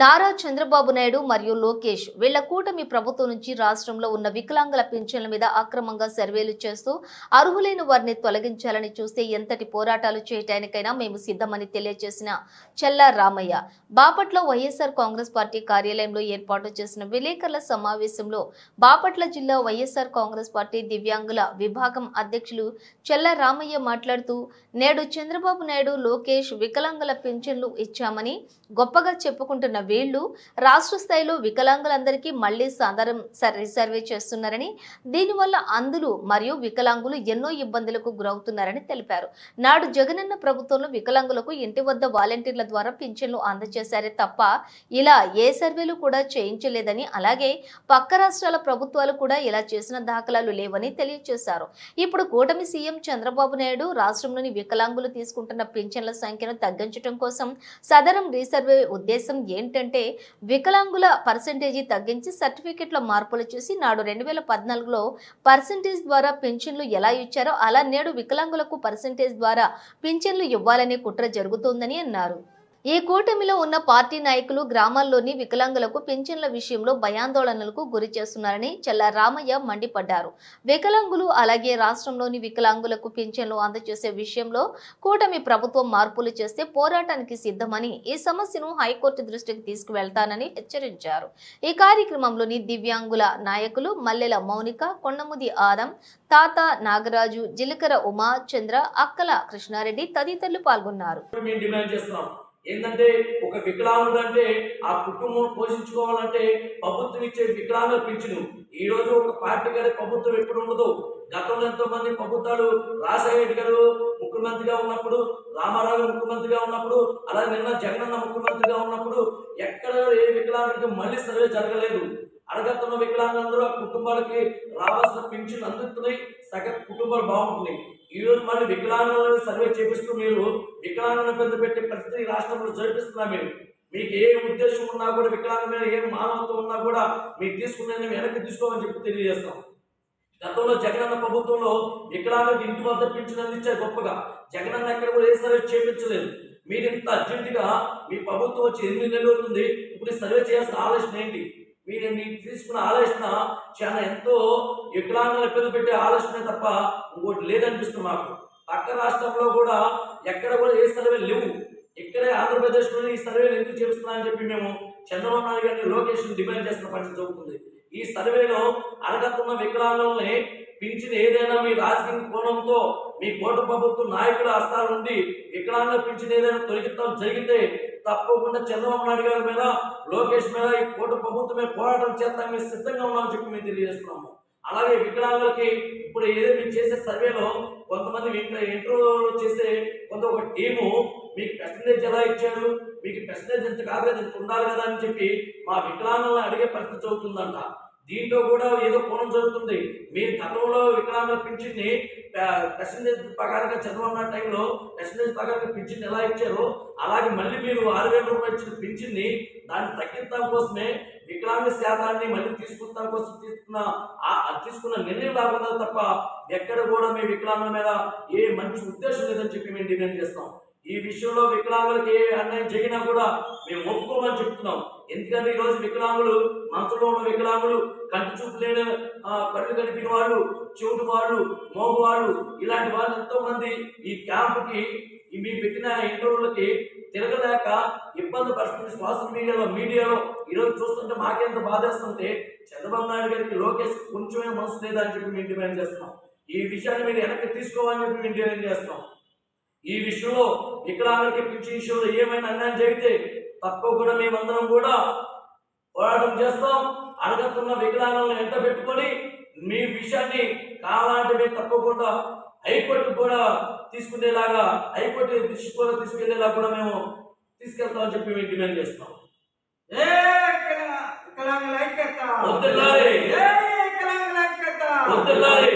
నారా చంద్రబాబు నాయుడు మరియు లోకేష్ వీళ్ల కూటమి ప్రభుత్వం నుంచి రాష్ట్రంలో ఉన్న వికలాంగుల పింఛన్ల మీద అక్రమంగా సర్వేలు చేస్తూ అర్హులైన వారిని తొలగించాలని చూస్తే ఎంతటి పోరాటాలు చేయటానికైనా మేము సిద్ధమని తెలియజేసిన చెల్లా రామయ్య బాపట్ల వైఎస్ఆర్ కాంగ్రెస్ పార్టీ కార్యాలయంలో ఏర్పాటు చేసిన విలేకరుల సమావేశంలో బాపట్ల జిల్లా వైఎస్ఆర్ కాంగ్రెస్ పార్టీ దివ్యాంగుల విభాగం అధ్యక్షులు చెల్లా రామయ్య మాట్లాడుతూ నేడు చంద్రబాబు నాయుడు లోకేష్ వికలాంగుల పింఛన్లు ఇచ్చామని గొప్పగా చెప్పుకుంటున్న వీళ్లు రాష్ట్ర స్థాయిలో వికలాంగులందరికీ మళ్లీ సాధారణ సర్వే చేస్తున్నారని దీనివల్ల అంధులు మరియు వికలాంగులు ఎన్నో ఇబ్బందులకు గురవుతున్నారని తెలిపారు. నాడు జగనన్న ప్రభుత్వంలో వికలాంగులకు ఇంటి వద్ద వాలంటీర్ల ద్వారా పింఛన్లు అందజేశారే తప్ప ఇలా ఏ సర్వేలు కూడా చేయించలేదని, అలాగే పక్క రాష్ట్రాల ప్రభుత్వాలు కూడా ఇలా చేసిన దాఖలాలు లేవని తెలియజేశారు. ఇప్పుడు కూటమి సీఎం చంద్రబాబు నాయుడు రాష్ట్రంలోని వికలాంగులు తీసుకుంటున్న పింఛన్ల సంఖ్యను తగ్గించడం కోసం సదరం రీసర్వే ఉద్దేశం ఏంటంటే వికలాంగుల పర్సెంటేజీ తగ్గించి సర్టిఫికెట్ల మార్పులు చేసి నాడు 2014లో పర్సెంటేజ్ ద్వారా పింఛన్లు ఎలా ఇచ్చారో అలా నేడు వికలాంగులకు పర్సెంటేజ్ ద్వారా పింఛన్లు ఇవ్వాలనే కుట్ర జరుగుతోందని అన్నారు. ఈ కూటమిలో ఉన్న పార్టీ నాయకులు గ్రామాల్లోని వికలాంగులకు పింఛన్ల విషయంలో భయాందోళనలకు గురి చేస్తున్నారని చెల్లా రామయ్య మండిపడ్డారు. వికలాంగులు అలాగే రాష్ట్రంలోని వికలాంగులకు పింఛన్లు అందజేసే విషయంలో కూటమి ప్రభుత్వం మార్పులు చేస్తే పోరాటానికి సిద్ధమని, ఈ సమస్యను హైకోర్టు దృష్టికి తీసుకువెళ్తానని హెచ్చరించారు. ఈ కార్యక్రమంలోని దివ్యాంగుల నాయకులు మల్లెల మౌనిక, కొండముది ఆదం, తాత నాగరాజు, జిలకర ఉమా చంద్ర, అక్కల కృష్ణారెడ్డి తదితరులు పాల్గొన్నారు. ఏంటంటే ఒక వికలాంగుడు అంటే ఆ కుటుంబం పోషించుకోవాలంటే ప్రభుత్వం ఇచ్చే వికలాంగుల పింఛను. ఈ రోజు ఒక పార్టీ గారి ప్రభుత్వం ఎప్పుడు ఉండదు. గతంలో ఎంతో మంది ప్రభుత్వాలు, రాజశేఖర గారు ముఖ్యమంత్రిగా ఉన్నప్పుడు, రామారావు గారు ముఖ్యమంత్రిగా ఉన్నప్పుడు, అలాగే నిన్న జగనన్న ముఖ్యమంత్రిగా ఉన్నప్పుడు ఎక్కడ ఏ వికలాంగుడికి మళ్ళీ సర్వే జరగలేదు. అడగతున్న వికలాంగులందరూ ఆ కుటుంబాలకి రావాల్సిన పింఛను అందుతున్నాయి, సగం కుటుంబాలు బాగుంటున్నాయి. ఈ రోజు మళ్ళీ వికలాంగులను సర్వే చేపిస్తూ మీరు వికలాంగులను పెద్ద పెట్టే పరిస్థితి రాష్ట్రంలో జరిపిస్తున్నా. మీకు ఏ ఉద్దేశం ఉన్నా కూడా, వికలాంగుల మీద ఏ మానవత్వం ఉన్నా కూడా మీరు తీసుకునే వెనక్కి తీసుకోమని చెప్పి తెలియజేస్తాం. గతంలో జగనన్న ప్రభుత్వంలో వికలాంగులకు ఇంటి వద్ద పింఛను అందించారు గొప్పగా. జగనన్న ఎక్కడ కూడా ఏ సర్వే చేయించలేదు. మీరు ఇంత అర్జెంటుగా మీ ప్రభుత్వం వచ్చి 8 నెలలు అవుతుంది, ఇప్పుడు సర్వే చేయాల్సిన ఆలోచన ఏంటి? మీరు తీసుకున్న ఆలోచన చాలా ఎంతో వికలాంగుల పేరు పెట్టే ఆలోచనే తప్ప ఇంకోటి లేదనిపిస్తుంది మాకు. పక్క రాష్ట్రంలో కూడా ఎక్కడ కూడా ఏ సర్వే లేవు. ఇక్కడే ఆంధ్రప్రదేశ్లోనే ఈ సర్వేలు ఎందుకు చేస్తున్నా అని చెప్పి మేము చంద్రబాబు నాయుడు గారిని, లోకేష్ డిమాండ్ చేస్తున్న పరిస్థితి జరుగుతుంది. ఈ సర్వేలో అడగతున్న వికలాంగులని పింఛన్ ఏదైనా మీ రాజకీయ కోణంతో మీ కోట ప్రభుత్వ నాయకుల హస్తాల నుండి వికలాంగుల పింఛన్ ఏదైనా తొలగిస్తాం జరిగితే తప్పకుండా చంద్రబాబు నాయుడు గారి మీద, లోకేష్ మీద, ఈ కోట ప్రభుత్వమే పోరాటం చేస్తాం, మేము సిద్ధంగా ఉన్నామని చెప్పి మేము తెలియజేస్తున్నాము. అలాగే వికలాంగులకి ఇప్పుడు ఏదో మీరు చేసే సర్వేలో కొంతమంది ఇంటర్వ్యూలో చేసే ఒక టీము మీకు పర్సంటేజ్ ఎలా ఇచ్చారు, మీకు పర్సంటేజ్ ఎంత కాదు ఎంత ఉండాలి కదా అని చెప్పి మా వికలాంగులను అడిగే పరిస్థితి అవుతుందంట. దీంట్లో కూడా ఏదో కోణం జరుగుతుంది. మీరు గతంలో వికలాంగుల పింఛన్ని పర్సంటేజ్ ప్రకారంగా చంద్రబాబు టైంలో పర్సంటేజ్ ప్రకారంగా పింఛన్ ఎలా ఇచ్చారో అలాగే మళ్ళీ మీరు 6,000 రూపాయలు ఇచ్చిన పింఛన్ని దాన్ని తగ్గించడం కోసమే వికలాంగ శాతాన్ని మళ్ళీ తీసుకుంటాం కోసం తీసుకున్న నిర్ణయం రాకుండా తప్ప ఎక్కడ కూడా మీ వికలాంగుల మీద ఏ మంచి ఉద్దేశం లేదని చెప్పి మేము డిమాండ్ చేస్తాం. ఈ విషయంలో వికలాంగులకి ఏ అన్యాయం జరిగినా కూడా మేము ఒప్పుకోమని చెప్తున్నాం. ఎందుకంటే ఈరోజు వికలాంగులు, మనసులో ఉన్న వికలాంగులు, కంటి చూపు లేని, కళ్ళు కనిపిన వాళ్ళు, చెవిటి వాళ్ళు, మోగు వాళ్ళు, ఇలాంటి వాళ్ళు ఎంతో మంది ఈ క్యాంపుకి మీరు పెట్టిన ఇంటర్వ్యూలకి తిరగలేక ఇబ్బంది పరిస్థితి సోషల్ మీడియాలో ఈరోజు చూస్తుంటే మాకెంత బాధేస్తుంటే చంద్రబాబు నాయుడు గారికి, లోకేష్ కొంచెమే మనసు లేదా అని చెప్పి మేము డిమాండ్ చేస్తున్నాం. ఈ విషయాన్ని మీరు వెనక్కి తీసుకోవాలని చెప్పి మేము డిమాండ్ చేస్తున్నాం. ఈ విషయంలో వికలాంగులకి పింఛన్ విషయంలో ఏమైనా అన్యాయం జరిగితే తప్పకుండా మేమందరం కూడా పోరాటం చేస్తాం. అడగతున్న వికలాంగులను వెంట పెట్టుకొని మీ విషయాన్ని కావాలంటే మేము తప్పకుండా హైకోర్టు కూడా తీసుకునేలాగా, హైకోర్టు దృష్టి కూడా తీసుకెళ్లేలా కూడా మేము తీసుకెళ్తామని చెప్పి మేము డిమాండ్ చేస్తాం. వికలాంగుల ఐక్యత వద్దులాలి, వికలాంగుల ఐక్యత వద్దులాలి.